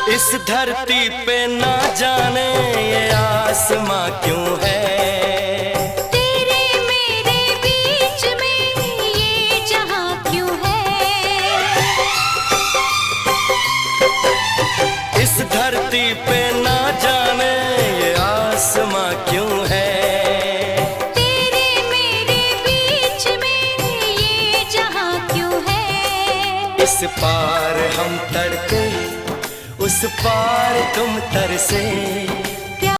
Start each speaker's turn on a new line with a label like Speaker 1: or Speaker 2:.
Speaker 1: इस धरती पे ना जाने ये आसमां क्यों है,
Speaker 2: तेरे मेरे बीच में ये जहां क्यों है।
Speaker 1: इस धरती पे ना जाने ये आसमां क्यों है,
Speaker 2: तेरे मेरे बीच में ये जहां क्यों है।
Speaker 1: इस पार हम तड़पे, उस पार तुम तरसे।